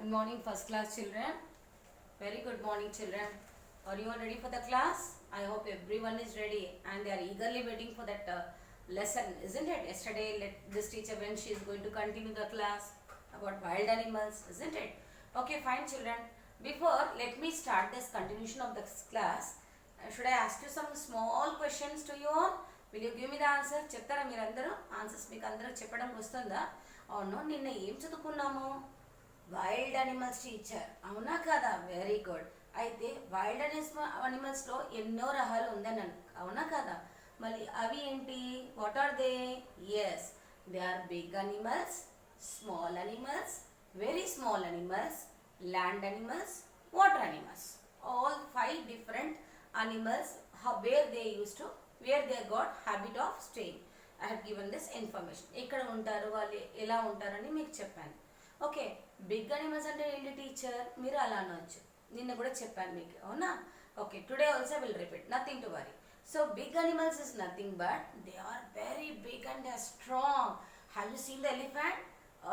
Good morning, first class children. Very good morning, children. Are you all ready for the class? I hope everyone is ready and they are eagerly waiting for that lesson, isn't it? Yesterday, this teacher, when she is going to continue the class about wild animals, isn't it? Okay, fine, children. Before, let me start this continuation of this class. Should I ask you some small questions to you all? Will you give me the answer? చెప్తారా మీరందరూ answers మీకు అందరూ చెప్పడం వస్తుందా? అవును, నిన్న ఏం చదువుకున్నాము? Wild animals teacher, అవునా కదా? Very good. అయితే వైల్డ్ అనిమల్స్లో ఎన్నో రకాలు ఉందని, అవునా కదా? మళ్ళీ అవి ఏంటి? What are they? Yes, they are big animals, small animals, very small animals, land animals, water animals. All 5 different animals where they got habit of staying. I have given this information. ఎక్కడ ఉంటారు వాళ్ళు, ఎలా ఉంటారని మీకు చెప్పాను. Okay, big animals అంటే ఏంటి teacher? మీరు అలా అనవచ్చు, నిన్న కూడా చెప్పాను మీకు, అవునా? Okay, today also will repeat, nothing to worry. So big animals is nothing but they are very big and they are strong. Have you seen the elephant?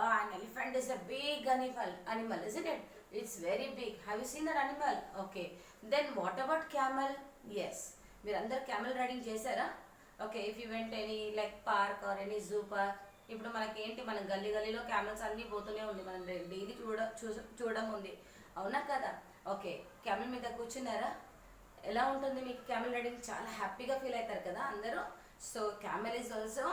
An elephant is a big animal, isn't it? It's very big. Have you seen that animal? Okay. Then what about camel? Yes. మీరు అందరు camel riding చేశారా? Okay, if you went any like park or any zoo park, ఇప్పుడు మనకి ఏంటి, మన గల్లీలో camels అన్నీ పోతూనే ఉంది, మనం డైలీ చూడడం ఉంది, అవునా కదా? ఓకే, క్యామెల్ మీద కూర్చున్నారా? ఎలా ఉంటుంది మీకు క్యామెల్ రైడింగ్? చాలా హ్యాపీగా ఫీల్ అవుతారు కదా అందరూ. So camel is also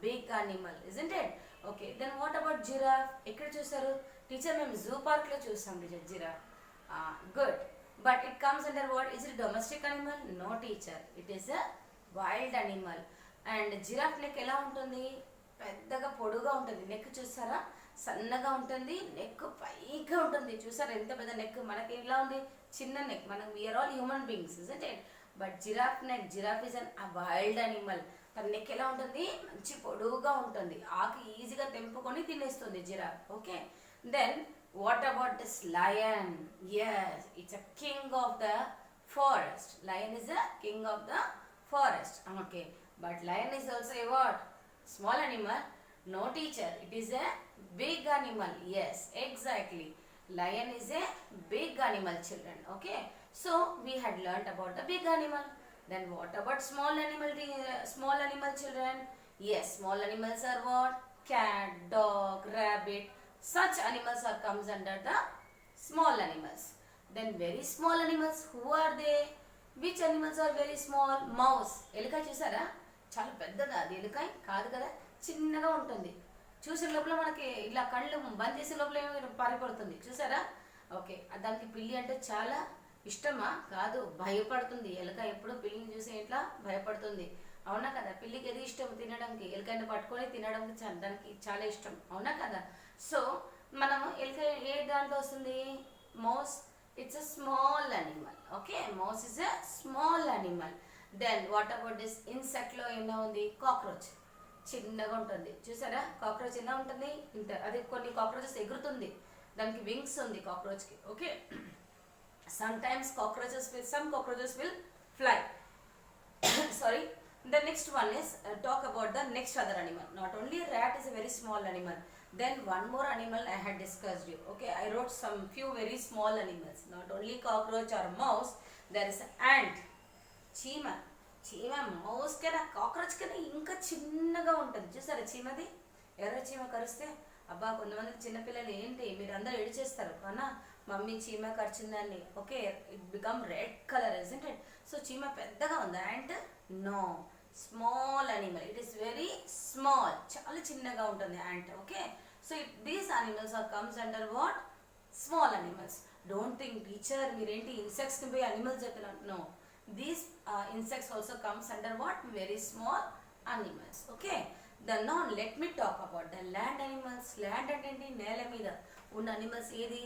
big animal, isn't it? Okay, then what about giraffe? ఎక్కడ చూసారు టీచర్? మేము జూ పార్క్లో చూసాం teacher giraffe. Good, but it comes under what? Is it domestic animal? No teacher, it is a wild animal. And giraffe neck ఎలా ఉంటుంది? పెద్దగా పొడుగా ఉంటుంది. Neck చూసారా? సన్నగా ఉంటుంది, నెక్ పైగా ఉంటుంది. చూసారా ఎంత పెద్ద నెక్? మనకి ఎలా ఉంది? చిన్న నెక్. మనం we are all human beings, isn't it? But giraffe neck, giraffe is an wild animal. తన నెక్ ఎలా ఉంటుంది? మంచి పొడువుగా ఉంటుంది. ఆకు ఈజీగా తెంపుకొని తినేస్తుంది giraffe. Okay, then what about this lion? Yes, it's a king of the forest. Lion is a king of the forest. Okay, but lion is also a what? Small animal? No teacher, it is a big animal. Yes, exactly. Lion is a big animal, children. Okay, so we had learnt about the big animal. Then what about small animal, children? Yes, small animals are what? Cat, dog, rabbit. Such animals are comes under the small animals. Then very small animals, who are they? Which animals are very small? Mouse. ఎలుక చూసారా? చాలా పెద్దదా అది? ఎలుకాయ కాదు కదా, చిన్నగా ఉంటుంది. చూసే లోపల మనకి ఇలా కళ్ళు బంద్ చేసే లోపల ఏమో పారిపడుతుంది, చూసారా? ఓకే, దానికి పిల్లి అంటే చాలా ఇష్టమా? కాదు, భయపడుతుంది. ఎలుక ఎప్పుడు పిల్లిని చూసి ఇట్లా భయపడుతుంది, అవునా కదా? పిల్లికి ఏది ఇష్టం? తినడానికి. ఎలుకని పట్టుకొని తినడానికి దానికి చాలా ఇష్టం, అవునా కదా? సో మనము ఎలుక ఏ దాంట్లో వస్తుంది? Mouse. It's a small animal. Okay, mouse is a small animal. Then what about this ఇన్సెక్ట్లో ఏమో ఉంది? కాక్రోచ్. చిన్నగా ఉంటుంది, చూసారా? కాక్రోచ్ ఎలా ఉంటుంది? ఇంత. అది కొన్ని కాక్రోచెస్ ఎగురుతుంది, దానికి వింగ్స్ ఉంది కాక్రోచ్కి. Okay, some cockroaches will fly. Sorry. The next one is talk about the next other animal. Not only rat is a very small animal. Then one more animal I had discussed you. Okay, I wrote some few very small animals. Not only cockroach or mouse, there is ant. చీమ. చీమ mouse కన్నా cockroach కన్నా ఇంకా చిన్నగా ఉంటుంది, చూసారా చీమది? ఎర్ర చీమ కరిస్తే అబ్బా, కొంతమంది చిన్నపిల్లలు ఏంటి మీరు అందరూ ఏడిచేస్తారు, అన్నా మమ్మీ చీమ కరిచిందని. Okay, it become red colour, isn't it? So చీమ పెద్దగా ఉంది. Ant? No, small animal. It is very small, చాలా చిన్నగా ఉంటుంది ant. Okay, so these animals are comes under what? Small animals. Don't think teacher మీరేంటి ఇన్సెక్ట్స్ని పోయి అనిమల్స్ చెప్పినట్టు. No, these insects also comes under what? Very small animals. Okay, then now let me talk about the land animals. Land అంటే ఏంటి? నేల మీద ఉన్న animals. ఏది?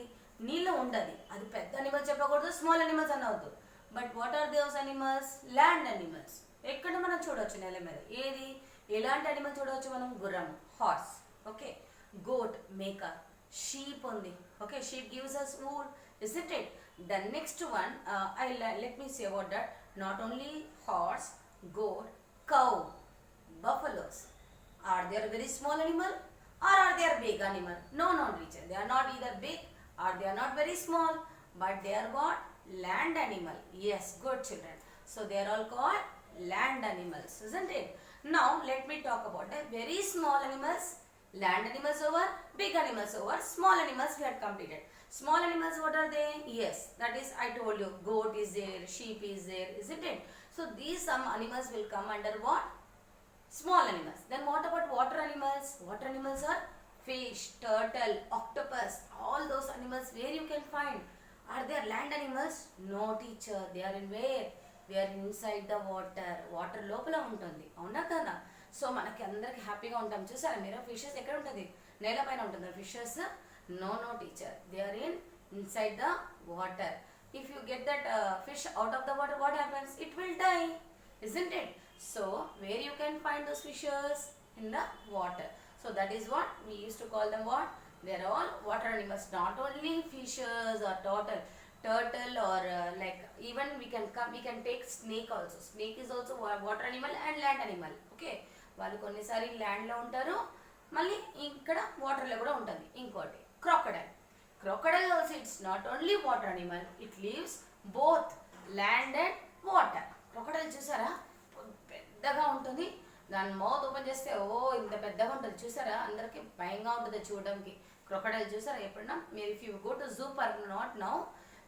నీళ్ళు ఉండదు, అది పెద్ద అనిమల్ చెప్పకూడదు, స్మాల్ అనిమల్స్ అనవద్దు. But what are those animals? Land animals. ఎక్కడ మనం చూడవచ్చు నేల మీద? ఏది? ఎలాంటి అనిమల్ చూడవచ్చు మనం? గుర్రం, హార్స్. ఓకే, గోట్, మేక, షీప్ ఉంది. Okay, sheep gives us wool, isn't it? The next one, let me say about that. Not only horse, goat, cow, buffaloes. Are they a very small animal or are they a big animal? No, teacher. They are not either big or they are not very small, but they are what? Land animal. Yes, good children. So they are all called land animals, isn't it? Now let me talk about the very small animals. Land animals over, big animals over, small animals we had completed. Small animals, what are they? Yes, that is, I told you, goat is there, sheep is there, isn't it? So these some animals will come under what? Small animals. Then what about water animals? Water animals are fish, turtle, octopus, all those animals where you can find. Are they land animals? No teacher. They are in where? They are inside the water. Water లోపల ఉంటుంది అవునా కదా? So మనకి అందరికి హ్యాపీగా ఉంటాం చూసారా మీరు ఫిషెస్ ఎక్కడ ఉంటుంది నేల పైన ఉంటుంది fishes no teacher they are in inside the water if you get that fish out of the water what happens it will die isn't it? So where you can find those fishes? In the water. So that is what we used to call them what? They are all water animals. Not only fishes or turtle or like even we can take snake also. Snake is also water animal and land animal. Okay. వాళ్ళు కొన్నిసారి ల్యాండ్లో ఉంటారు మళ్ళీ ఇక్కడ వాటర్లో కూడా ఉంటుంది ఇంకోటి crocodile also it's not only water animal, it lives both land and water. crocodile చూసారా పెద్దగా ఉంటుంది దాని మౌత్ ఓపెన్ చేస్తే ఓ ఇంత పెద్దగా ఉంటుంది చూసారా అందరికి భయంగా ఉంటుంది చూడడానికి crocodile చూసారా ఎప్పుడన్నా మీరు if you go to zoo park not now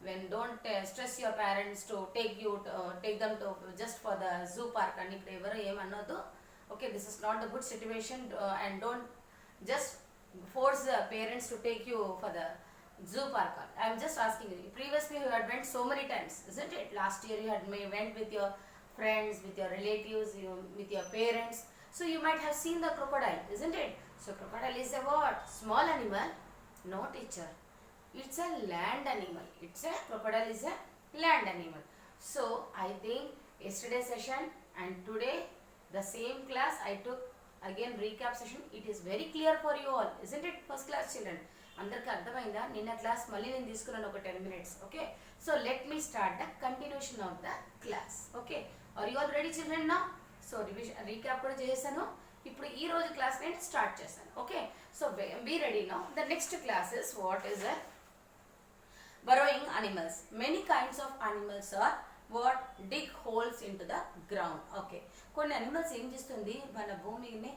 when don't stress your parents to take them to just for the zoo park అని ఇప్పుడు ఎవరు ఏమన్నొద్దు okay this is not a good situation and don't just force the parents to take you for the zoo park. I am just asking you, previously you had went so many times, isn't it? Last year you had went with your friends, with your relatives, with your parents, so you might have seen the crocodile, isn't it? So crocodile is a what? Small animal? No teacher, it's a land animal. Crocodile is a land animal. So I think yesterday's session and today the same class I took again recap session, it is very clear for you all, isn't it? First class children అందరికి అర్థమైందా నిన్న class మళ్ళీ నేను తీసుకున్నాను ఒక 10 minutes. Okay so let me start the continuation of the class. Okay are you all ready children now? So revision recap కూడా చేశాను ఇప్పుడు ఈ రోజు క్లాస్ నేను స్టార్ట్ చేశాను. Okay so be ready now. The next class is what is a burrowing animals. Many kinds of animals are what? Dig holes into the ground. Okay కొన్ని animals ఏం చేస్తుంది మన భూమిని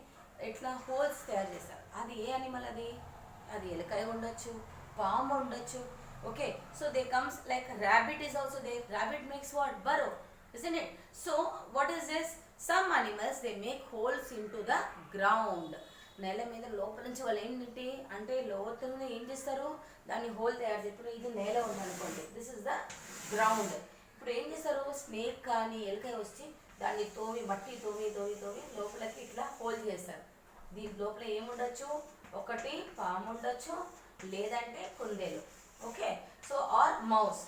ఇట్లా హోల్స్ తయారు చేస్తారు. అది ఏ అనిమల్ అది ఎలకాయ ఉండొచ్చు పాము ఉండొచ్చు. Okay so they comes like rabbit is also there. Rabbit makes what? Burrow, isn't it? So what is this? Some animals they make holes into the ground. నేల మీద లోపల నుంచి వాళ్ళు ఏంటి అంటే లోతుని ఏం చేస్తారు దాన్ని హోల్ తయారు చేస్తారు. ఇప్పుడు ఇది నేల ఉందనుకోండి దిస్ ఇస్ ద గ్రౌండ్. ఇప్పుడు ఏం చేస్తారు స్నేక్ కానీ ఎలకాయ వచ్చి దాన్ని మట్టి తోమి లోపలికి ఇట్లా హోల్ చేస్తారు. దీని లోపల ఏముండొచ్చు ఒకటి పాము ఉండొచ్చు లేదంటే కుందేలు. Okay so or mouse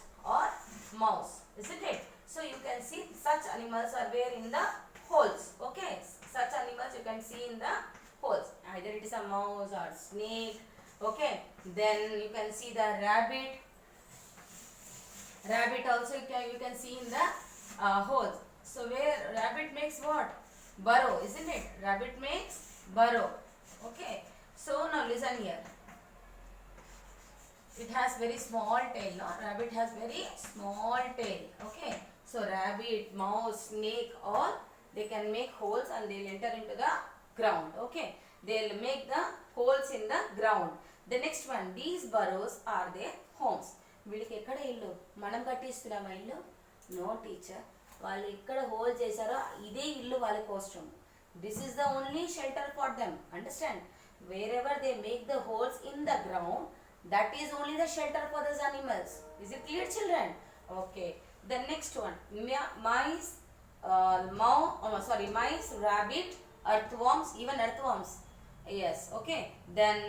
isn't it? So you can see such animals are there in the holes. Okay such animals you can see in the holes, either it is a mouse or snake. Okay then you can see the rabbit also you can see in the holes. So where rabbit makes what? Burrow, isn't it? Rabbit makes burrow. Okay so now listen here, it has very small tail. No, rabbit has very small tail. Okay so rabbit, mouse, snake all they can make holes and they will enter into the ground. Okay they will make the holes in the ground. The next one, these burrows are their homes. వీళ్ళకి ఎక్కడ ఇల్లు మనం కట్టిస్తున్నామా ఇల్లు? No teacher వాళ్ళు ఎక్కడ whole చేశారో ఇదే ఇల్లు వాళ్ళ కోసం. This is the only shelter for them. Understand? wherever they make the holes in the ground that is only the shelter for those animals. Is it clear children? Okay the next one, mice, mice, rabbit, earthworms, even earthworms. Yes okay then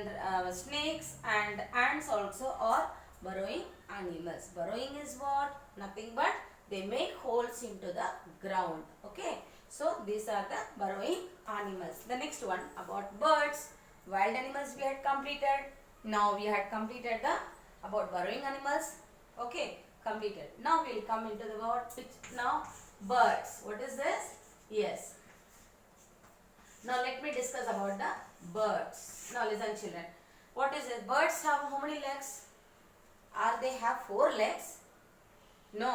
snakes and ants also are burrowing animals. Burrowing is what? Nothing but they make holes into the ground. Okay so these are the burrowing animals. The next one about birds. Wild animals we had completed. Now we had completed the about burrowing animals. Okay completed. Now we will come into the word now birds. What is this? Yes now let me discuss about the birds. Now listen children, what is it? Birds have how many legs? Are they have 4 legs? No.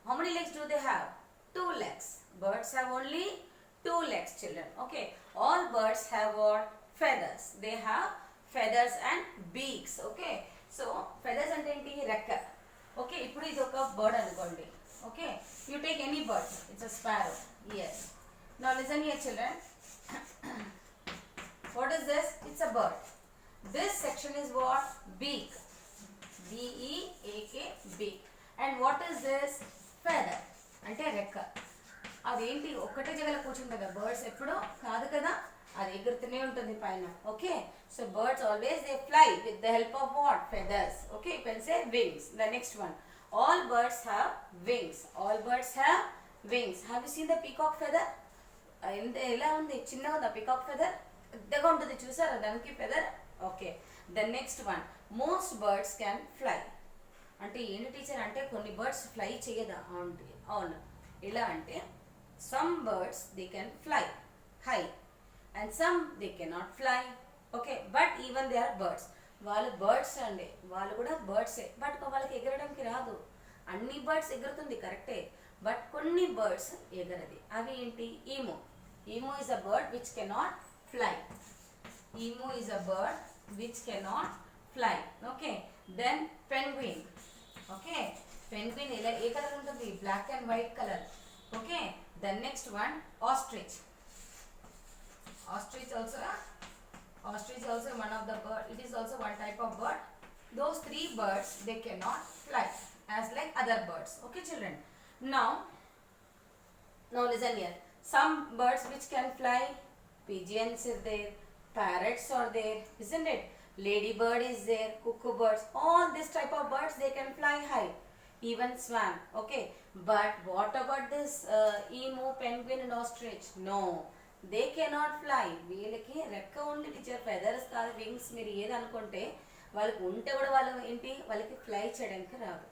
How many legs do they have? 2 legs. Birds have only 2 legs, children. Okay. All birds have what? Feathers. They have feathers and beaks. Okay. So, feathers అంటే ఏంటి? రెక్క. Okay. ఇప్పుడు ఇది ఒక bird అనుకోండి. Okay. You take any bird. It's a sparrow. Yes. Now listen here, children. What is this? It's a bird. This section is what? Beak. B-E-A-K, beak. And what is this? Feather. అంటే రెక్క. అదేంటి ఒక్కటే జగలో కూర్చుంటుంది కదా birds ఎప్పుడూ కాదు కదా, అది ఎగురుతూనే ఉంటుంది పైన. Okay, so birds always they fly with the help of what? Feathers. Okay, you can say wings. The next one, all birds have wings. All birds have wings. Have you seen the peacock feather? ఎలా ఉంది? చిన్నగా ఉందా peacock feather? పెద్దగా ఉంటుంది చూసారా దానికి feather? Okay, the next one, most birds can fly. అంటే ఏంటి టీచర్ అంటే కొన్ని బర్డ్స్ ఫ్లై చేయదా? అవును. ఎలా అంటే some birds they can fly high and some they cannot fly. Okay, but even they are birds. వాళ్ళు బర్డ్స్ అండి, వాళ్ళు కూడా బర్డ్సే, బట్ వాళ్ళకి ఎగరడానికి రాదు. అన్ని బర్డ్స్ ఎగురుతుంది కరెక్టే, బట్ కొన్ని బర్డ్స్ ఎగరది. అవి ఏంటి? Emu. Emu is a bird which cannot fly. Emu is a bird which cannot fly. Okay, then penguin. Okay, penguin ఇలా ఏ కలర్ ఉంటుంది? Black and white colour. Okay, the next one, ostrich. Ostrich also one of the bird. It is also one type of bird. Those 3 birds, they cannot fly as like other birds. Okay, children. Now listen here. Some birds which can fly, pigeons is there, parrots are there, isn't it? Ladybird is there, cuckoo birds. All this type of birds, they can fly high. Even swan. Okay, but what about this emu, penguin and ostrich? No, they cannot fly. వీళ్ళకి రెక్క ఉంది teacher, feathers కాదు, wings. మీరు ఏది అనుకుంటే వాళ్ళకి ఉంటే కూడా వాళ్ళు ఏంటి, వాళ్ళకి ఫ్లై చేయడానికి రాదు.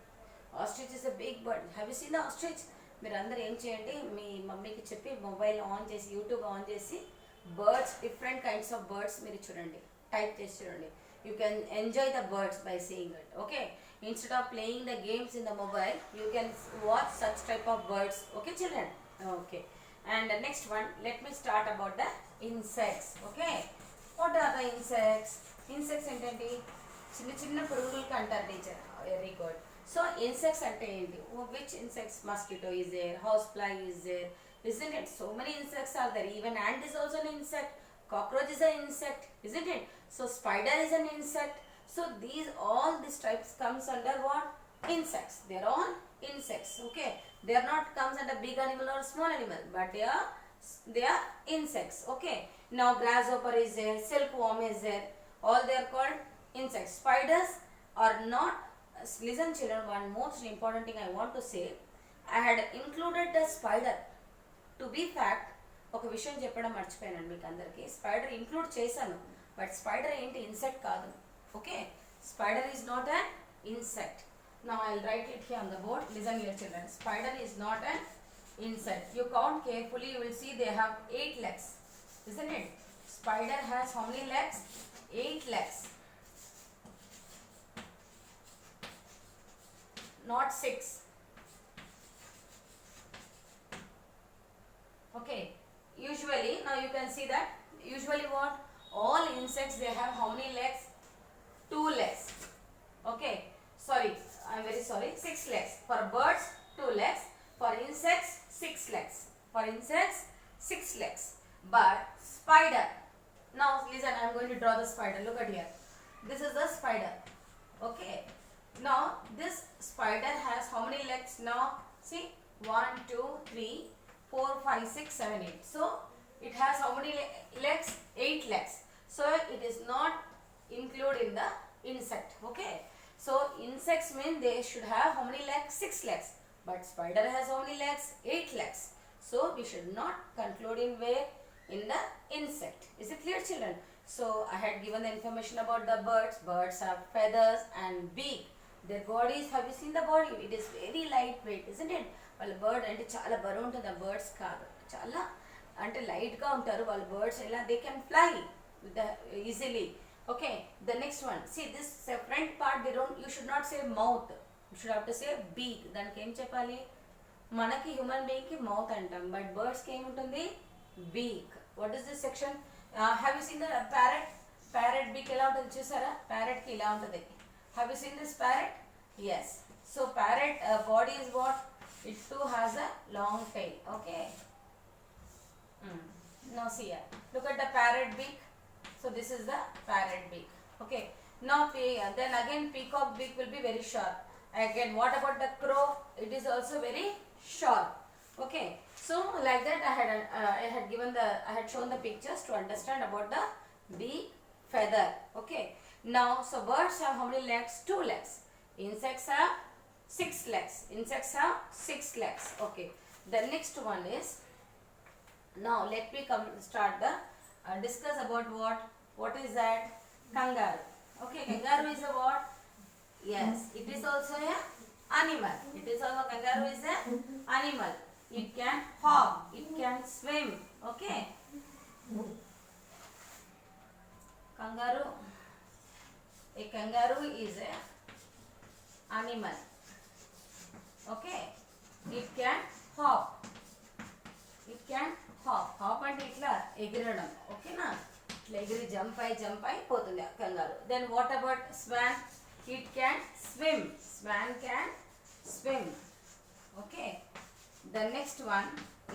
Ostrich is a big bird. Have you seen the ostrich? మీరు అందరూ ఏం చేయండి, మీ మమ్మీకి చెప్పి మొబైల్ ఆన్ చేసి, యూట్యూబ్ ఆన్ చేసి birds, different kinds of birds మీరు చూడండి, టైప్ చేసి చూడండి. You can enjoy the birds by seeing it. Okay, instead of playing the games in the mobile, you can watch such type of birds. Okay children? Okay, and the next one, let me start about the insects. Okay, what are the insects? Insects ఏంటండి? చిన్న చిన్న పురుగులకి అంటారు teacher. Very good. So insects అంటే ఏంటి? Which insects? Mosquito is there, house fly is there, isn't it? So many insects are there. Even ant is also an insect, cockroach is an insect, isn't it? So spider is an insect. So all these types comes under what? Insects. They are all insects. Okay, they are not comes under big animal or small animal, but they are insects. Okay, now grasshopper is there, silkworm is there, all they are called insects. Spiders are not. Listen children, one most important thing I want to say, I had included the spider. To be fact, ఒక విషయం చెప్పడం మర్చిపోయాను మీకు అందరికి. Spider include చేశాను, but spider ఏంటి? Insect కాదు. Okay, spider is not an insect. Now I will write it here on the board. Listen here children. Spider is not an insect. You count carefully, you will see they have 8 legs. Isn't it? Spider has how many legs? 8 legs. Not 6. Okay. Usually, now you can see that. Usually what? All insects, they have how many legs? 2 legs. Okay. Sorry, I am very sorry. 6 legs. For birds, 2 legs. For insects, 6 legs. For insects, 6 legs. But spider. Now listen, I am going to draw the spider. Look at here. This is the spider. Okay. Now this spider has how many legs now? See, 1, 2, 3, 4, 5, 6, 7, 8. So it has how many legs? 8 legs. So it is not included in the insect. Okay. So insects mean they should have how many legs? 6 legs. But spider has how many legs? 8 legs. So we should not conclude in where? In the insect. Is it clear children? So I had given the information about the birds. Birds have feathers and beak. Their bodies, have you seen the body? It is very lightweight, isn't it? వాళ్ళ bird అంటే చాలా బరువు ఉంటుంది. ఆ birds కాదు, చాలా అంటే లైట్గా ఉంటారు వాళ్ళ బర్డ్స్. ఎలా? They can fly with easily. Okay, the next one. See this front part, you should not say mouth. You should have to say beak. దానికి ఏం చెప్పాలి? మనకి హ్యూమన్ బీయింగ్ కి మౌత్ అంటాం, బట్ బర్డ్స్ కి ఏముంటుంది? Beak. What is this section? Have you seen the parrot? Parrot beak ఎలా ఉంటుంది చూసారా? ప్యారెట్ కి ఇలా ఉంటుంది. Have you seen this parrot? Yes. So parrot body is what? It too has a long tail. Okay. Now see here. Look at the parrot beak. So this is the parrot beak. Okay. Now then again peacock beak will be very sharp. Again, what about the crow? It is also very sharp. Okay. So like that I had shown the pictures to understand about the beak, feather. Okay. Now so birds have how many legs? 2 legs. Insects have 6 legs. Insects have 6 legs. Okay. The next one is, now let me start the discuss about what is that? Kangaroo. Okay, kangaroo is a what? Yes, it is also a animal. It is also, kangaroo is a animal. It can hop, it can swim. Okay. Kangaroo. A kangaroo is a animal. Okay. It can hop. It can hop. Hop అంటే ఇట్లా ఎగిరడం. ఓకేనా? ఇట్లా ఎగిరి jump అయి పోతుంది కంగారు. Then what about swan? It can swim. Swan can swim. Okay. The next one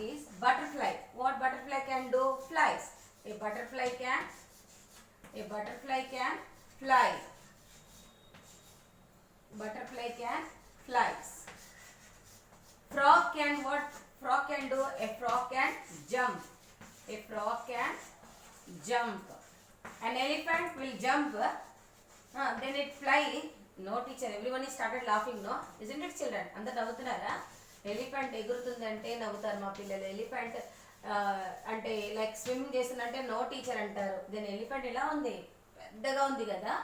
is butterfly. What butterfly can do? Flies. A butterfly can fly. Butterfly can flies. Frog can what? Frog can do? A frog can jump. A frog can jump. An elephant will jump. Then it fly. No teacher, everyone is started laughing, no? Isn't it children? అందరు నవ్వుతున్నారా? Elephant ఎగురుతుందంటే నవ్వుతారు మా పిల్లలు. Elephant అంటే like swimming చేస్తుందంటే no teacher అంటారు. Then elephant ఎలా ఉంది? పెద్దగా ఉంది కదా,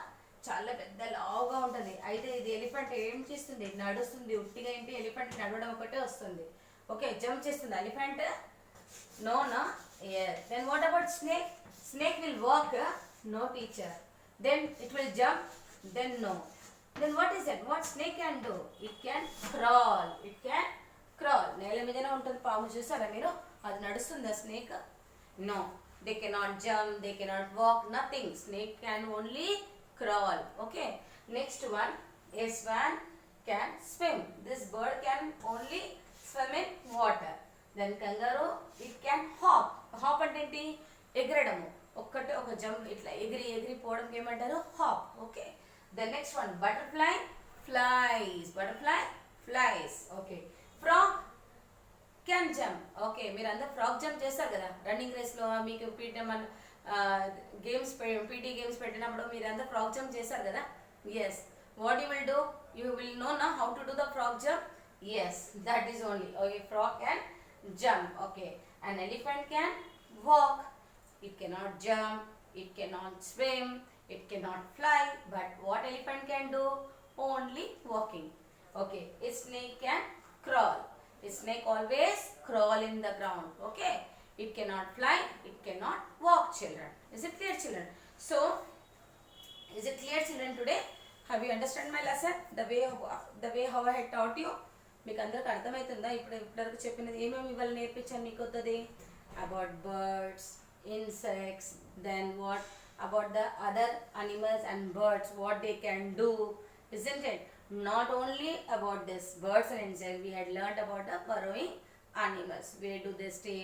చాలా పెద్ద లావుగా ఉంటుంది. అయితే ఇది ఎలిఫెంట్ ఏం చేస్తుంది? నడుస్తుంది. ఉట్టిగా ఏంటి? ఎలిఫెంట్ నడవడం ఒకటే వస్తుంది. ఓకే, జంప్ చేస్తుంది elephant? No. Then what about snake? Snake will walk. No teacher. Then it will jump. Then no. Then what is that? What snake can do? It can crawl. It can crawl. నేల మీదనే ఉంటుంది పాము, చూసారా మీరు? అది నడుస్తుందా snake? No. They cannot jump, they cannot walk, nothing. Snake can only crawl. Okay. Next one, a swan can swim. This bird can only swim in water. Then kangaroo, it can hop. Hop అంటే ఏంటి? ఎగరడము. ఒక్కటే ఒక jump ఇట్లా ఎగిరి పోవడం ఏమంటారు? Hop. Okay. The next one, butterfly flies. Butterfly flies. Okay. Frog can jump. Okay, మీరు అందరూ ఫ్రాగ్ జంప్ చేస్తారు కదా రన్నింగ్ రేస్లో. మీకు గేమ్స్ పీటీ గేమ్స్ పెట్టినప్పుడు మీరు అందరూ ఫ్రాగ్ జంప్ చేశారు కదా. Yes. What you will do? You will know నా how to do the frog jump. Yes, that is only. Okay, frog can jump. Okay. An elephant can walk. It cannot jump, it cannot swim, it cannot fly, but what elephant can do? Only walking. Okay. A snake can crawl. A snake always crawl in the ground. Okay. It cannot fly, it cannot walk, children. Is it clear, children? So, is it clear, children, today? Have you understood my lesson? The way how I had taught you? మీకు అందరికి అర్థమవుతుందా? ఇప్పటివరకు చెప్పినది ఏమేమి ఇవాళ నేర్పించాను మీకు కొత్తది? About birds, insects, then what about the other animals and birds, what they can do, isn't it? Not only about this birds and insects, we had learned about the burrowing animals. Where do they stay?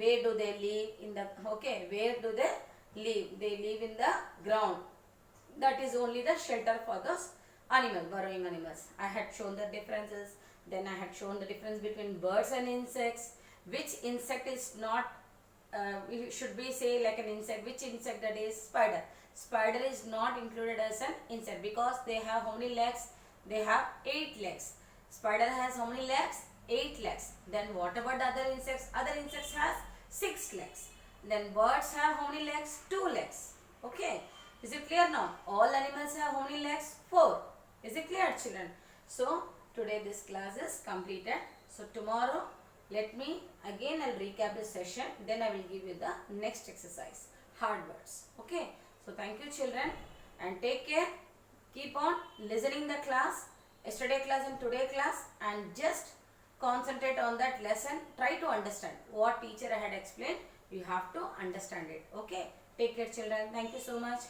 Where do they live? In the, okay, where do they live? They live in the ground. That is only the shelter for those animals, burrowing animals. I had shown the differences. Then I had shown the difference between birds and insects. Which insect is not, should we say like an insect? Which insect? That is spider. Spider is not included as an insect because they have how many legs? They have 8 legs. Spider has how many legs? 8 legs. Then what about the other insects? Other insects has 6 legs. Then birds have how many legs? 2 legs. Okay. Is it clear now? All animals have how many legs? 4. Is it clear, children? So today this class is completed. So tomorrow I'll recap this session. Then I will give you the next exercise. Hard words. Okay. So thank you children and take care. Keep on listening the class, yesterday class and today class, and just concentrate on that lesson. Try to understand what teacher had explained. You have to understand it. Okay. Take care children. Thank you so much.